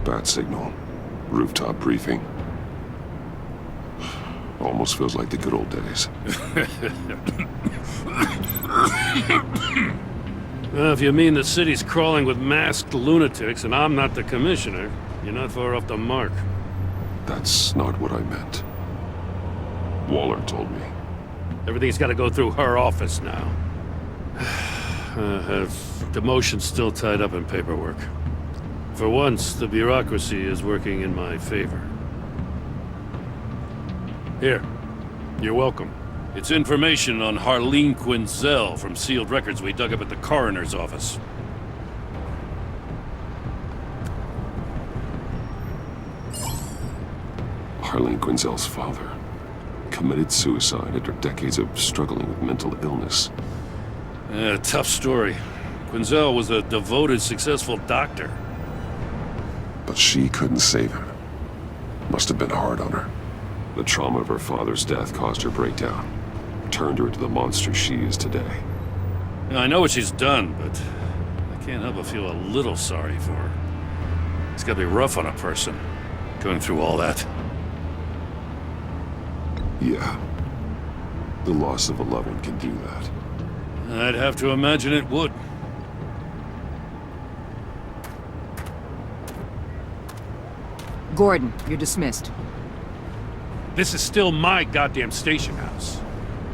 Bat signal. Rooftop briefing. Almost feels like the good old days. Well, if you mean the city's crawling with masked lunatics and I'm not the commissioner, you're not far off the mark. That's not what I meant. Waller told me. Everything's got to go through her office now. Her demotion's still tied up in paperwork. For once, the bureaucracy is working in my favor. Here. You're welcome. It's information on Harleen Quinzel from sealed records we dug up at the coroner's office. Harleen Quinzel's father committed suicide after decades of struggling with mental illness. Tough story. Quinzel was a devoted, successful doctor. But she couldn't save him. Must have been hard on her. The trauma of her father's death caused her breakdown. Turned her into the monster she is today. I know what she's done, but I can't help but feel a little sorry for her. It's gotta be rough on a person, going through all that. Yeah. The loss of a loved one can do that. I'd have to imagine it would. Gordon, you're dismissed. This is still my goddamn station house.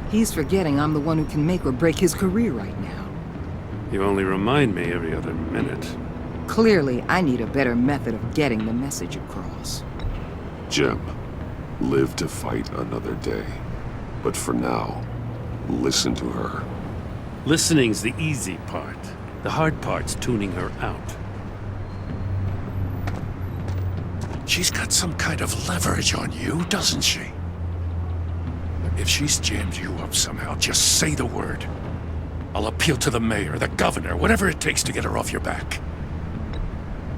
He's forgetting I'm the one who can make or break his career right now. You only remind me every other minute. Clearly, I need a better method of getting the message across. Jim, live to fight another day. But for now, listen to her. Listening's the easy part. The hard part's tuning her out. She's got some kind of leverage on you, doesn't she? If she's jammed you up somehow, just say the word. I'll appeal to the mayor, the governor, whatever it takes to get her off your back.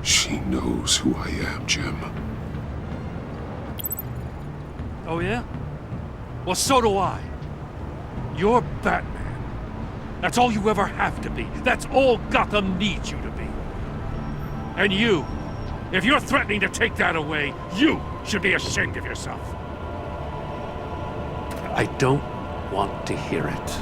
She knows who I am, Jim. Oh yeah? Well, so do I. You're Batman. That's all you ever have to be. That's all Gotham needs you to be. And you, if you're threatening to take that away, you should be ashamed of yourself. I don't want to hear it.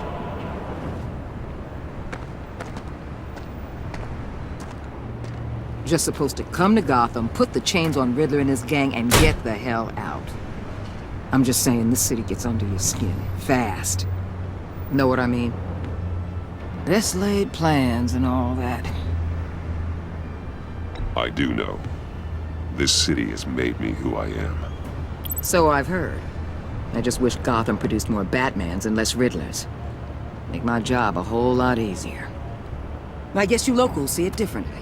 Just supposed to come to Gotham, put the chains on Riddler and his gang, and get the hell out. I'm just saying, this city gets under your skin. Fast. Know what I mean? Best laid plans and all that. I do know. This city has made me who I am. So I've heard. I just wish Gotham produced more Batmans and less Riddlers. Make my job a whole lot easier. I guess you locals see it differently.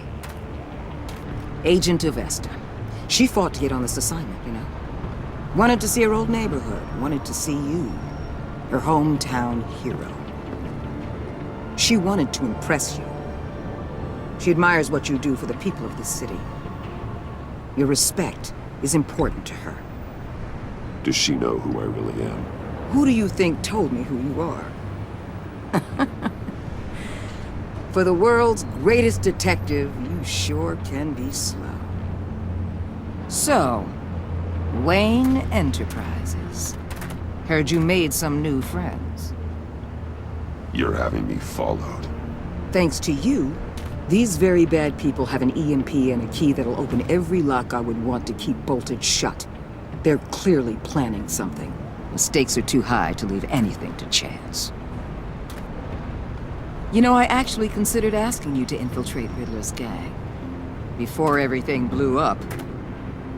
Agent Avesta. She fought to get on this assignment, you know? Wanted to see her old neighborhood. Wanted to see you. Her hometown hero. She wanted to impress you. She admires what you do for the people of this city. Your respect is important to her. Does she know who I really am? Who do you think told me who you are? For the world's greatest detective, you sure can be slow. So, Wayne Enterprises. Heard you made some new friends. You're having me followed. Thanks to you, these very bad people have an EMP and a key that'll open every lock I would want to keep bolted shut. They're clearly planning something. The stakes are too high to leave anything to chance. You know, I actually considered asking you to infiltrate Riddler's gang. Before everything blew up,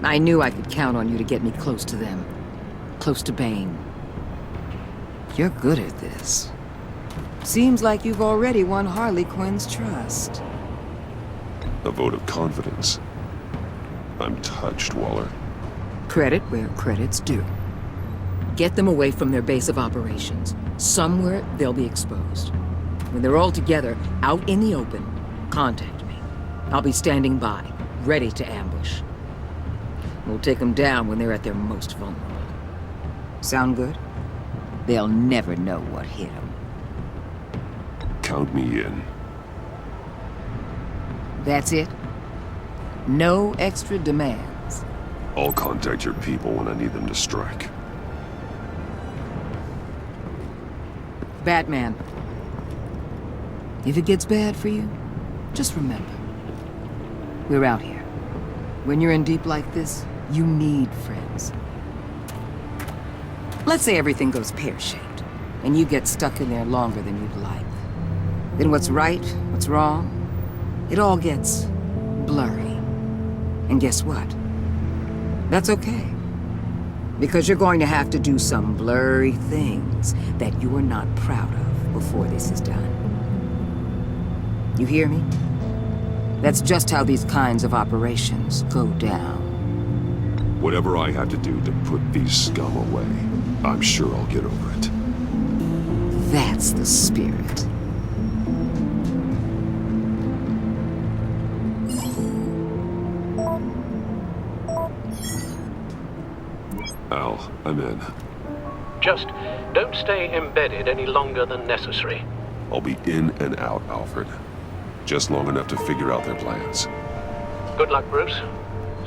I knew I could count on you to get me close to them. Close to Bane. You're good at this. Seems like you've already won Harley Quinn's trust. A vote of confidence. I'm touched, Waller. Credit where credit's due. Get them away from their base of operations. Somewhere they'll be exposed. When they're all together, out in the open, contact me. I'll be standing by, ready to ambush. We'll take them down when they're at their most vulnerable. Sound good? They'll never know what hit them. Count me in. That's it? No extra demands. I'll contact your people when I need them to strike. Batman. If it gets bad for you, just remember. We're out here. When you're in deep like this, you need friends. Let's say everything goes pear-shaped, and you get stuck in there longer than you'd like. Then what's right, what's wrong, it all gets blurry. And guess what? That's okay. Because you're going to have to do some blurry things that you're not proud of before this is done. You hear me? That's just how these kinds of operations go down. Whatever I have to do to put these scum away, I'm sure I'll get over it. That's the spirit. Al, I'm in. Just don't stay embedded any longer than necessary. I'll be in and out, Alfred. Just long enough to figure out their plans. Good luck, Bruce.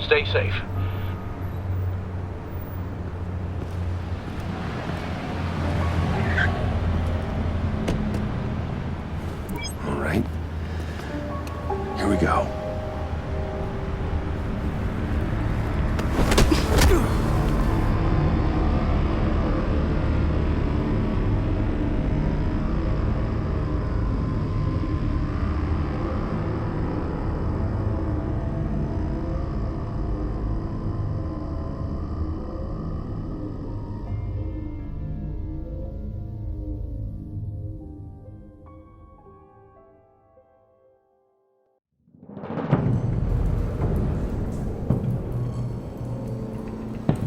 Stay safe. All right. Here we go.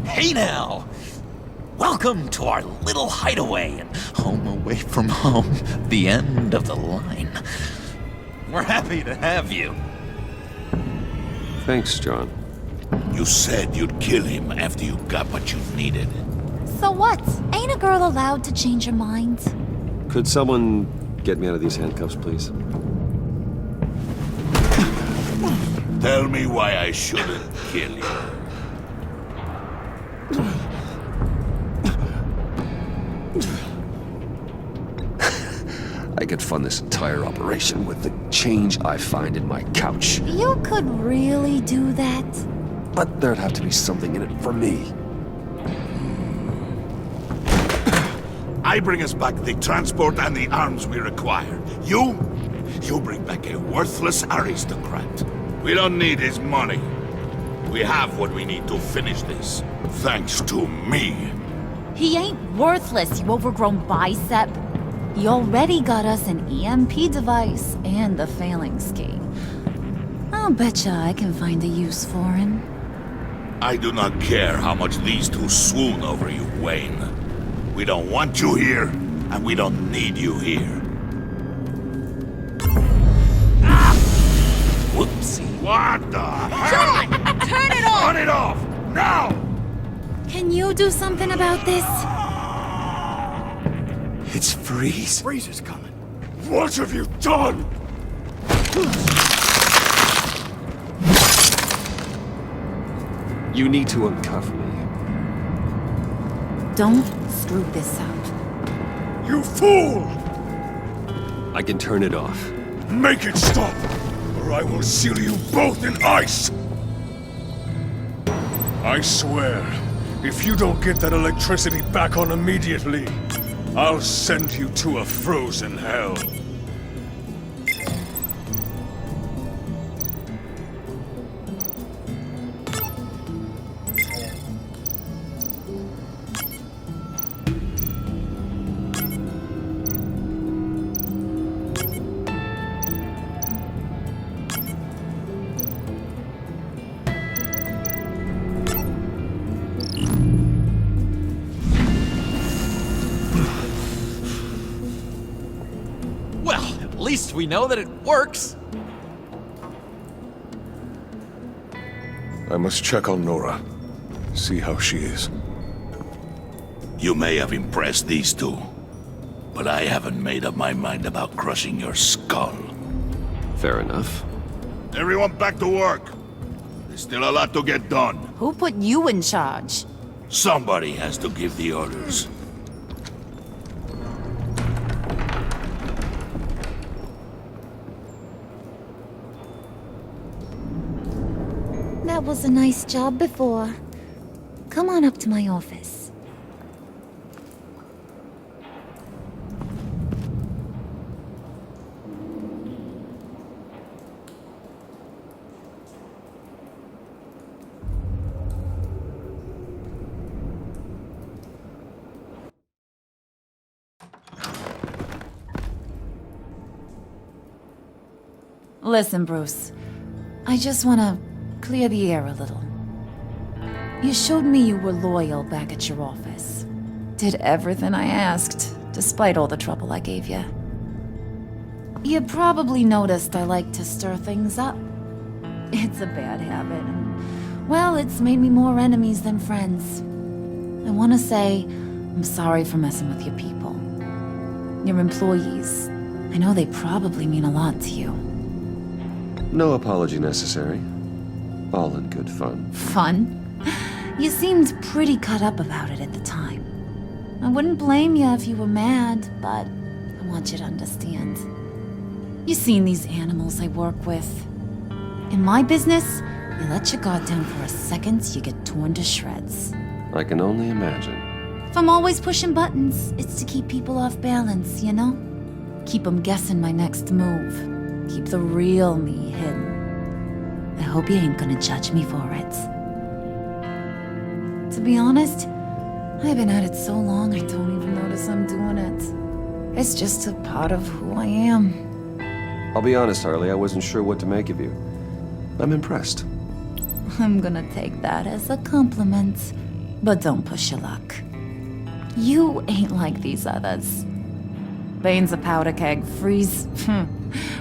Hey now! Welcome to our little hideaway and home away from home, the end of the line. We're happy to have you. Thanks, John. You said you'd kill him after you got what you needed. So what? Ain't a girl allowed to change her mind? Could someone get me out of these handcuffs, please? Tell me why I shouldn't kill you. I could fund this entire operation with the change I find in my couch. You could really do that? But there'd have to be something in it for me. I bring us back the transport and the arms we require. You bring back a worthless aristocrat. We don't need his money. We have what we need to finish this. Thanks to me. He ain't worthless, you overgrown bicep. He already got us an EMP device and the failing ski. I'll betcha I can find a use for him. I do not care how much these two swoon over you, Wayne. We don't want you here, and we don't need you here. Whoopsie. What the hell? John! Turn it off! Turn it off! Now! Can you do something about this? It's Freeze. Freeze is coming. What have you done? You need to uncuff me. Don't screw this up. You fool! I can turn it off. Make it stop, or I will seal you both in ice! I swear, if you don't get that electricity back on immediately, I'll send you to a frozen hell. Well, at least we know that it works. I must check on Nora. See how she is. You may have impressed these two, but I haven't made up my mind about crushing your skull. Fair enough. Everyone back to work. There's still a lot to get done. Who put you in charge? Somebody has to give the orders. That was a nice job before. Come on up to my office. Listen, Bruce. I just want to clear the air a little. You showed me you were loyal back at your office. Did everything I asked, despite all the trouble I gave you. You probably noticed I like to stir things up. It's a bad habit, and, well, it's made me more enemies than friends. I want to say I'm sorry for messing with your people. Your employees. I know they probably mean a lot to you. No apology necessary. All in good fun. Fun? You seemed pretty cut up about it at the time. I wouldn't blame you if you were mad, but I want you to understand. You've seen these animals I work with. In my business, you let your guard down for a second, you get torn to shreds. I can only imagine. If I'm always pushing buttons, it's to keep people off balance, you know? Keep them guessing my next move. Keep the real me hidden. I hope you ain't gonna judge me for it. To be honest, I've been at it so long I don't even notice I'm doing it. It's just a part of who I am. I'll be honest, Harley, I wasn't sure what to make of you. I'm impressed. I'm gonna take that as a compliment, but don't push your luck. You ain't like these others. Bane's a powder keg, Freeze.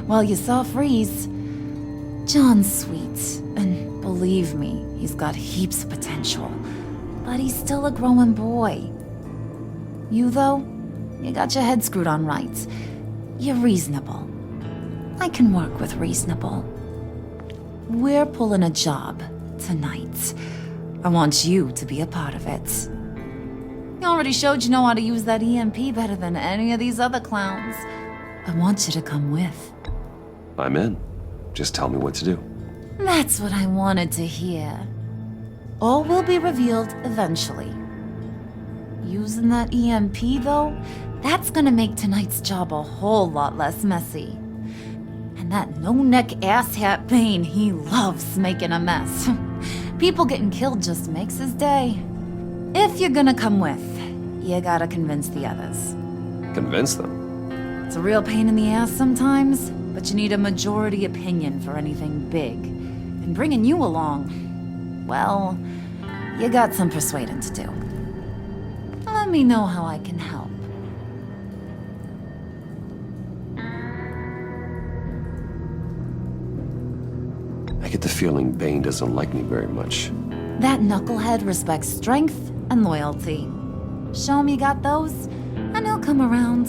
Well, you saw Freeze. John's sweet, and believe me, he's got heaps of potential. But he's still a growing boy. You, though, you got your head screwed on right. You're reasonable. I can work with reasonable. We're pulling a job tonight. I want you to be a part of it. You already showed you know how to use that EMP better than any of these other clowns. I want you to come with. I'm in. Just tell me what to do. That's what I wanted to hear. All will be revealed eventually. Using that EMP, though, that's gonna make tonight's job a whole lot less messy. And that no-neck asshat Bane, he loves making a mess. People getting killed just makes his day. If you're gonna come with, you gotta convince the others. Convince them? It's a real pain in the ass sometimes, but you need a majority opinion for anything big. And bringing you along, well, you got some persuading to do. Let me know how I can help. I get the feeling Bane doesn't like me very much. That knucklehead respects strength and loyalty. Show him you got those, and he'll come around.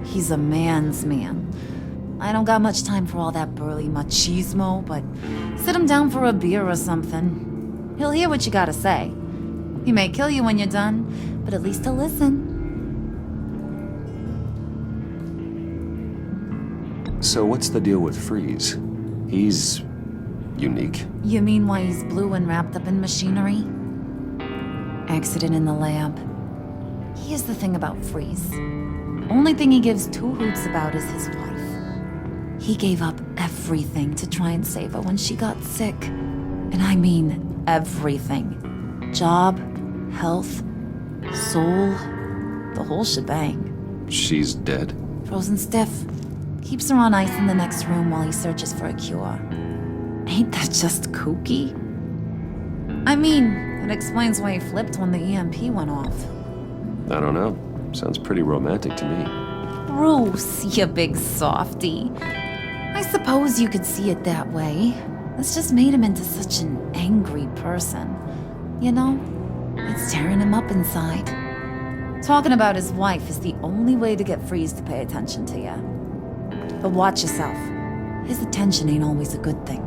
He's a man's man. I don't got much time for all that burly machismo, but sit him down for a beer or something. He'll hear what you gotta say. He may kill you when you're done, but at least he'll listen. So what's the deal with Freeze? He's unique. You mean why he's blue and wrapped up in machinery? Accident in the lab. Here's the thing about Freeze. Only thing he gives two hoots about is his wife. He gave up everything to try and save her when she got sick. And I mean everything. Job, health, soul, the whole shebang. She's dead? Frozen stiff. Keeps her on ice in the next room while he searches for a cure. Ain't that just kooky? I mean, it explains why he flipped when the EMP went off. I don't know. Sounds pretty romantic to me. Bruce, you big softy. I suppose you could see it that way. This just made him into such an angry person. You know, it's tearing him up inside. Talking about his wife is the only way to get Freeze to pay attention to you. But watch yourself. His attention ain't always a good thing.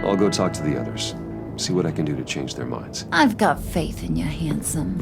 I'll go talk to the others. See what I can do to change their minds. I've got faith in you, handsome.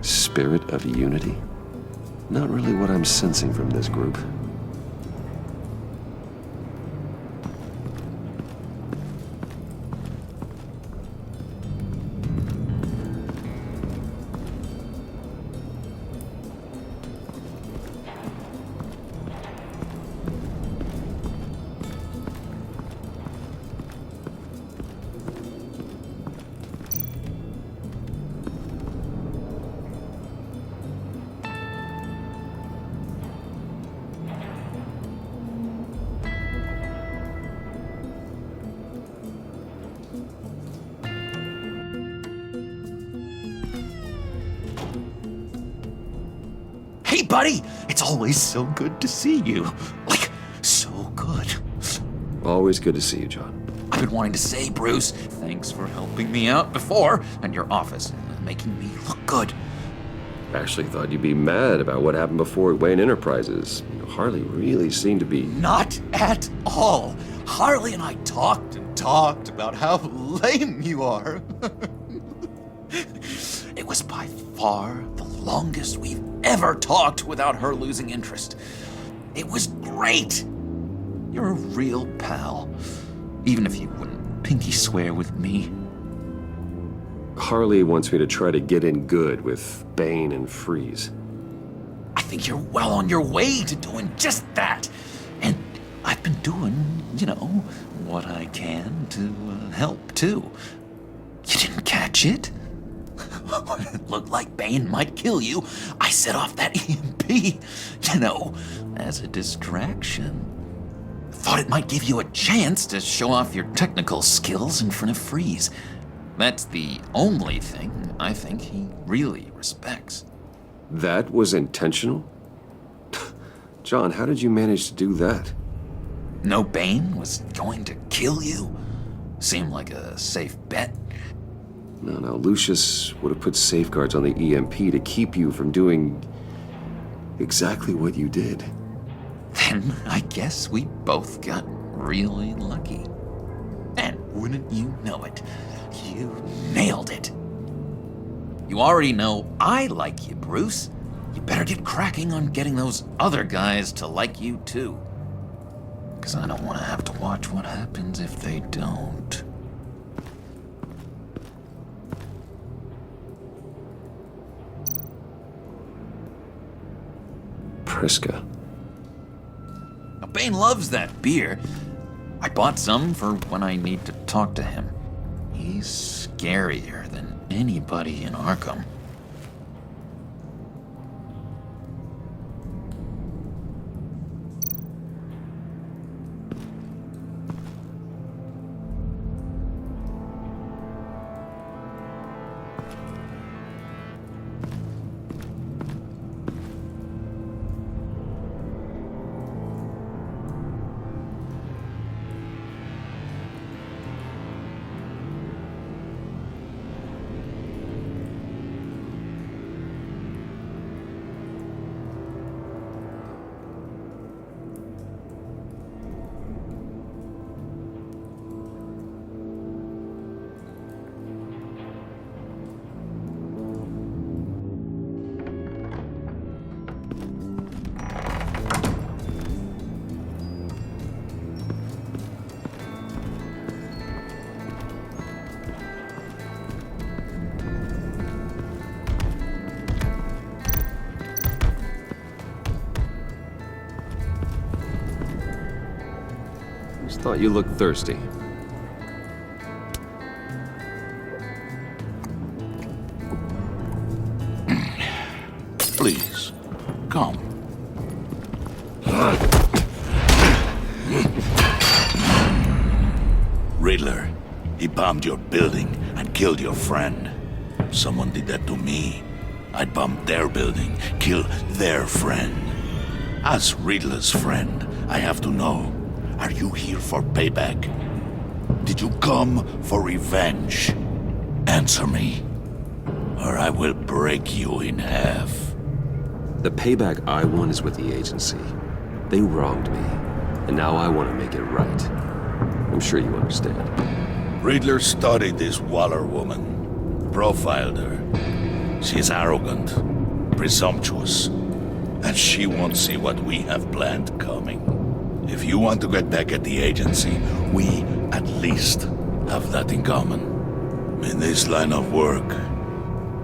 Spirit of unity? Not really what I'm sensing from this group. Hey, buddy! It's always so good to see you. Like, so good. Always good to see you, John. I've been wanting to say, Bruce, thanks for helping me out before, and your office, making me look good. Actually thought you'd be mad about what happened before at Wayne Enterprises. Harley really seemed to be... Not at all. Harley and I talked and talked about how lame you are. It was by far the longest we've ever talked without her losing interest. It was great. You're a real pal, even if you wouldn't pinky swear with me. Harley wants me to try to get in good with Bane and Freeze. I think you're well on your way to doing just that. And I've been doing, what I can to help, too. You didn't catch it? When it looked like Bane might kill you, I set off that EMP, as a distraction. Thought it might give you a chance to show off your technical skills in front of Freeze. That's the only thing I think he really respects. That was intentional? John, how did you manage to do that? No Bane was going to kill you? Seemed like a safe bet. No, Lucius would have put safeguards on the EMP to keep you from doing exactly what you did. Then I guess we both got really lucky. And wouldn't you know it, you nailed it. You already know I like you, Bruce. You better get cracking on getting those other guys to like you too. 'Cause I don't want to have to watch what happens if they don't. Priska. Now, Bane loves that beer. I bought some for when I need to talk to him. He's scarier than anybody in Arkham. Just thought you looked thirsty. Come. Riddler, he bombed your building and killed your friend. If someone did that to me, I'd bomb their building, kill their friend. As Riddler's friend, I have to know, are you here for payback? Did you come for revenge? Answer me, or I will break you in half. The payback I want is with the agency. They wronged me, and now I want to make it right. I'm sure you understand. Riddler studied this Waller woman, profiled her. She's arrogant, presumptuous, and she won't see what we have planned coming. If you want to get back at the agency, we at least have that in common. In this line of work,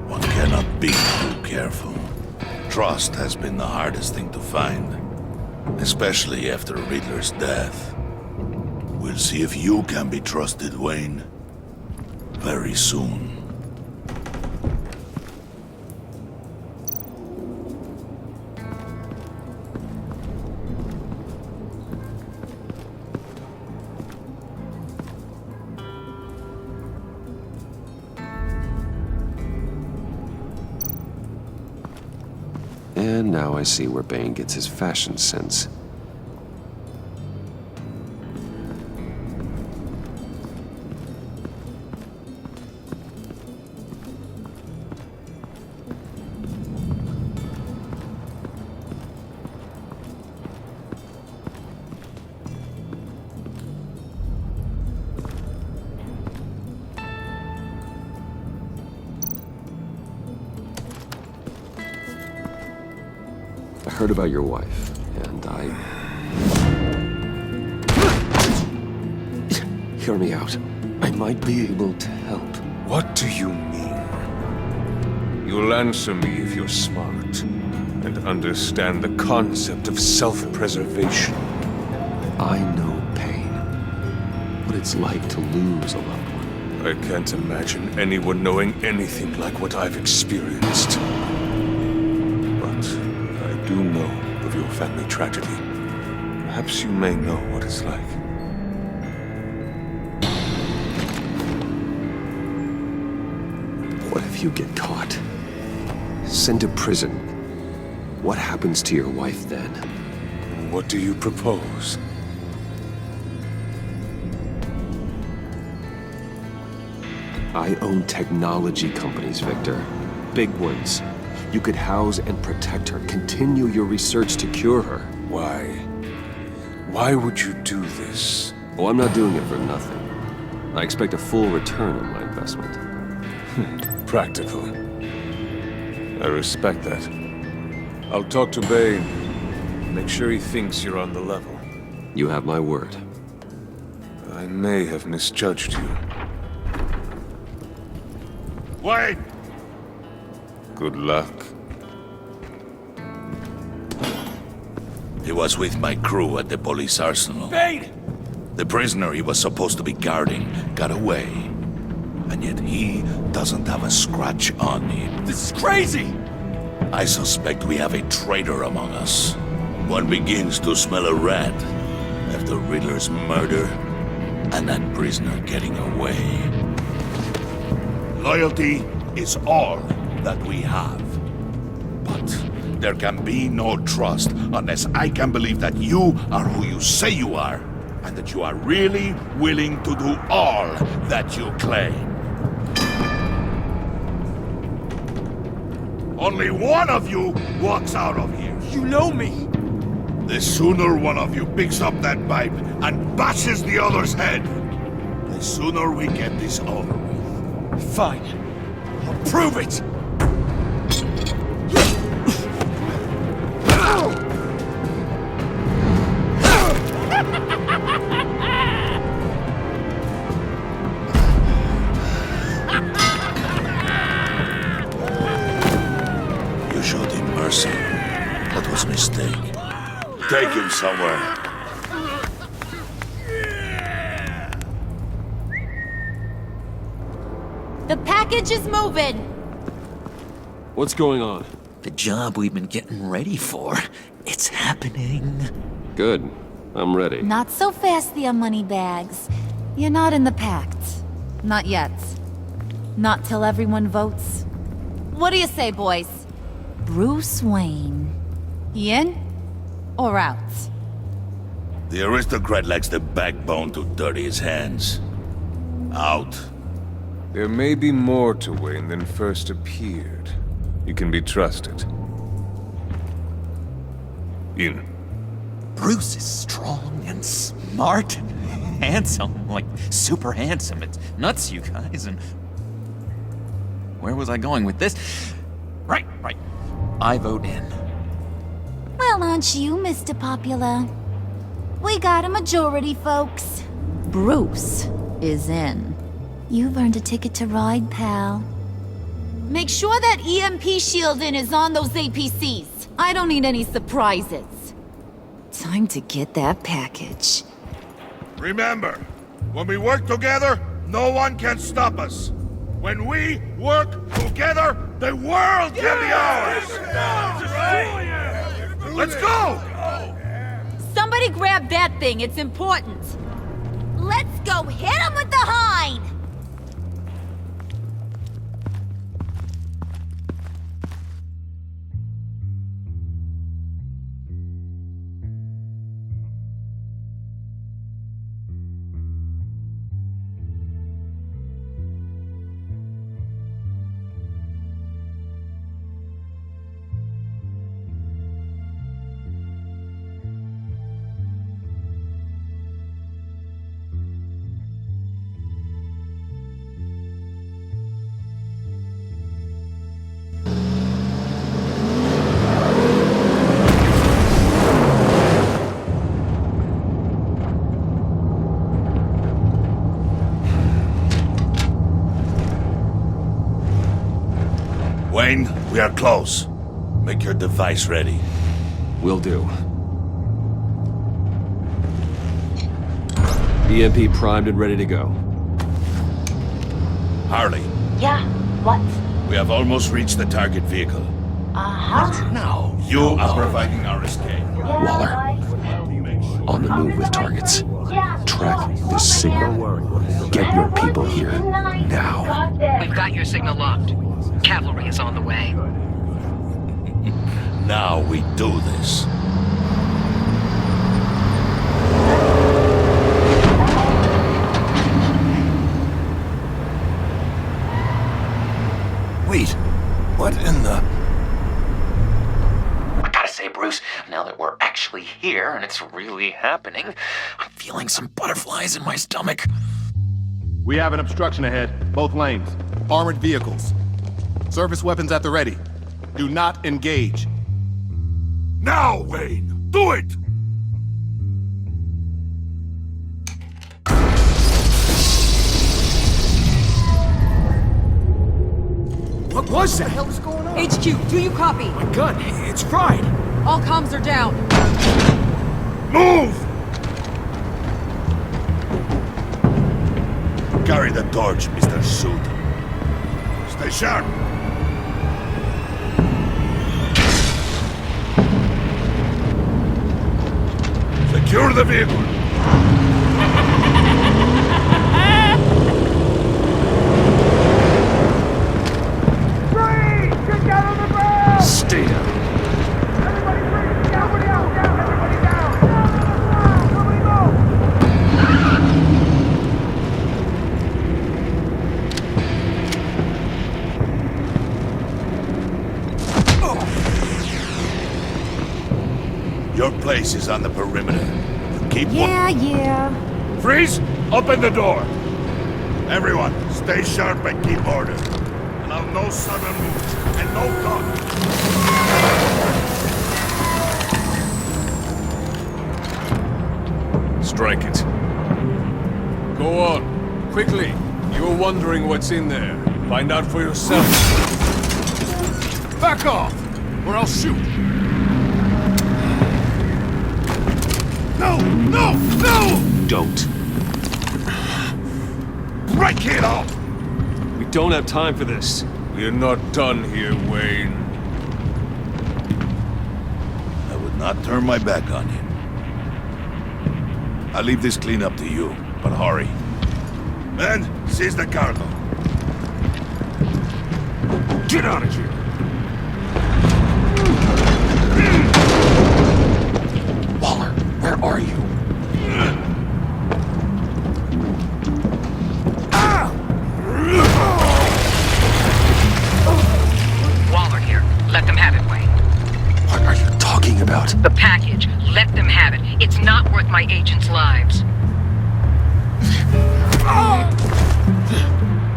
one cannot be too careful. Trust has been the hardest thing to find, especially after Riddler's death. We'll see if you can be trusted, Wayne, very soon. And now I see where Bane gets his fashion sense. I heard about your wife, and Hear me out. I might be able to help. What do you mean? You'll answer me if you're smart and understand the concept of self-preservation. I know pain. What it's like to lose a loved one. I can't imagine anyone knowing anything like what I've experienced. But I do know of your family tragedy. Perhaps you may know what it's like. What if you get caught? Sent to prison. What happens to your wife then? What do you propose? I own technology companies, Victor. Big ones. You could house and protect her, continue your research to cure her. Why? Why would you do this? Oh, I'm not doing it for nothing. I expect a full return on my investment. Practical. I respect that. I'll talk to Bane. Make sure he thinks you're on the level. You have my word. I may have misjudged you. Wait! Good luck. He was with my crew at the police arsenal. Bane! The prisoner he was supposed to be guarding got away. And yet he doesn't have a scratch on him. This is crazy! I suspect we have a traitor among us. One begins to smell a rat after Riddler's murder and that prisoner getting away. Loyalty is all that we have. But there can be no trust unless I can believe that you are who you say you are, and that you are really willing to do all that you claim. Only one of you walks out of here. You know me! The sooner one of you picks up that pipe and bashes the other's head, the sooner we get this over with. Fine. I'll prove it! You showed him mercy. That was a mistake. Take him somewhere. The package is moving. What's going on? The job we've been getting ready for. It's happening. Good. I'm ready. Not so fast there, Moneybags. You're not in the pact. Not yet. Not till everyone votes. What do you say, boys? Bruce Wayne. In or out? The aristocrat lacks the backbone to dirty his hands. Out. There may be more to Wayne than first appeared. You can be trusted. In. Bruce is strong and smart and handsome, like super handsome. It's nuts, you guys, and... Where was I going with this? Right. I vote in. Well, aren't you, Mr. Popular? We got a majority, folks. Bruce is in. You've earned a ticket to ride, pal. Make sure that EMP shielding is on those APCs. I don't need any surprises. Time to get that package. Remember, when we work together, no one can stop us. When we work together, the world can be ours! Let's go! Somebody grab that thing, it's important. Let's go hit him with the hind! Wayne, we are close. Make your device ready. Will do. EMP primed and ready to go. Harley, Yeah, what? we have almost reached the target vehicle. Uh-huh. Now, you are providing our escape. Waller, on the move with targets. Track this signal. Get your people here, now. We've got your signal locked. Cavalry is on the way. Now we do this. Wait, what in the... I gotta say, Bruce, now that we're actually here and it's really happening, I'm feeling some butterflies in my stomach. We have an obstruction ahead, both lanes. Armored vehicles. Service weapons at the ready. Do not engage. Now, Wayne! Do it! What was that? What the hell is going on? HQ, do you copy? My gun, it's fried. All comms are down. Move! Carry the torch, Mr. Suit. Stay sharp. Secure the vehicle. Stay down. Your place is on the perimeter. Keep Yeah. Freeze! Open the door! Everyone, stay sharp and keep order. Allow no sudden moves and no talk. Strike it. Go on. Quickly. You're wondering what's in there. Find out for yourself. Back off, or I'll shoot. No! No! No! Don't. Break it off! We don't have time for this. We're not done here, Wayne. not turn my back on you. I'll leave this cleanup to you, but hurry. Men, seize the cargo. Get out of here! Waller, where are you? Waller here. Let them have it, Wayne. What are you talking about? The package. Let them have it. It's not worth my agents' lives.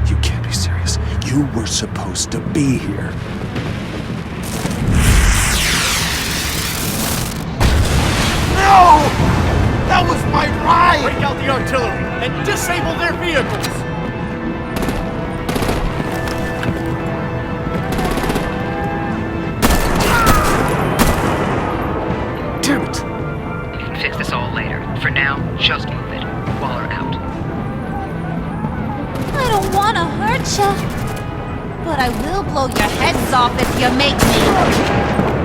You can't be serious. You were supposed to be here. No! That was my ride! Break out the artillery and disable their vehicles! Damn it! We can fix this all later. For now, just move it. Waller out. I don't want to hurt ya, but I will blow your heads off if you make me.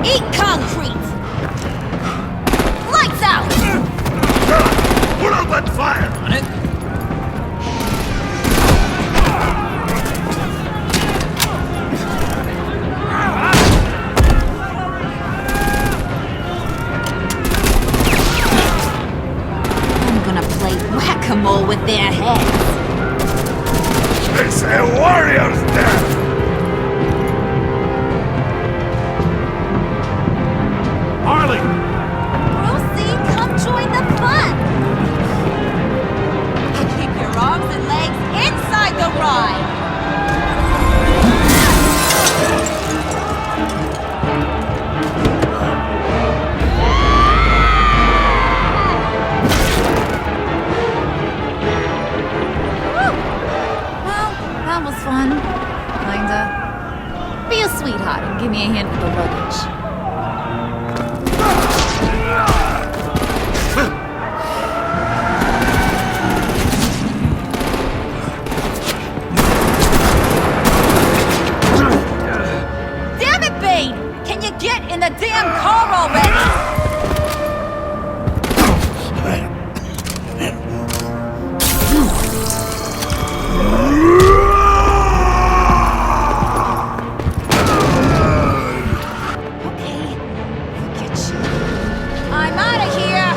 Eat concrete! Lights out! Put out that fire! On it. I'm gonna play whack-a-mole with their heads. It's a warrior's death! Harley! Brucey, come join the fun! And keep your arms and legs inside the ride! Woo! Well, that was fun. Kinda. Be a sweetheart and give me a hand with the luggage. Damn it, Bane! Can you get in the damn car already? Okay, forget you. I'm out of here!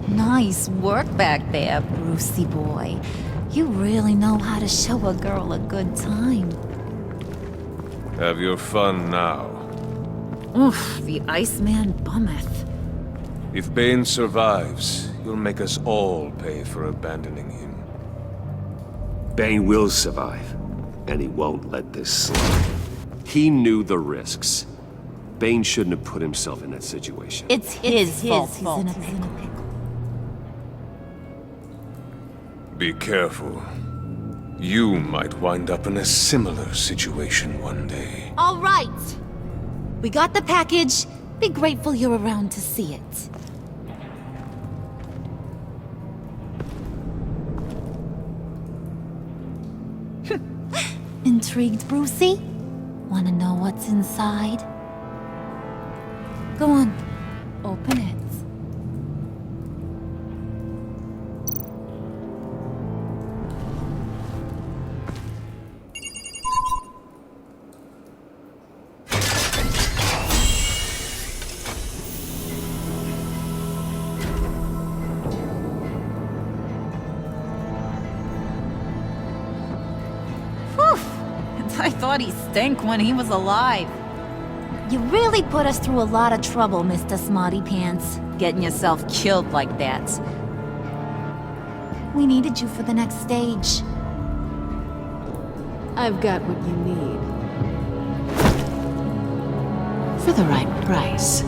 Nice work back there, Brucey boy. You really know how to show a girl a good time. Have your fun now. Oof, the Iceman bummeth. If Bane survives, you'll make us all pay for abandoning him. Bane will survive, and he won't let this slide. He knew the risks. Bane shouldn't have put himself in that situation. It's his fault he's in a pickle. Be careful. You might wind up in a similar situation one day. All right. We got the package. Be grateful you're around to see it. Intrigued, Brucey? Wanna know what's inside? Go on. Open it. I thought he stank when he was alive. You really put us through a lot of trouble, Mr. Smarty Pants, getting yourself killed like that. We needed you for the next stage. I've got what you need. For the right price.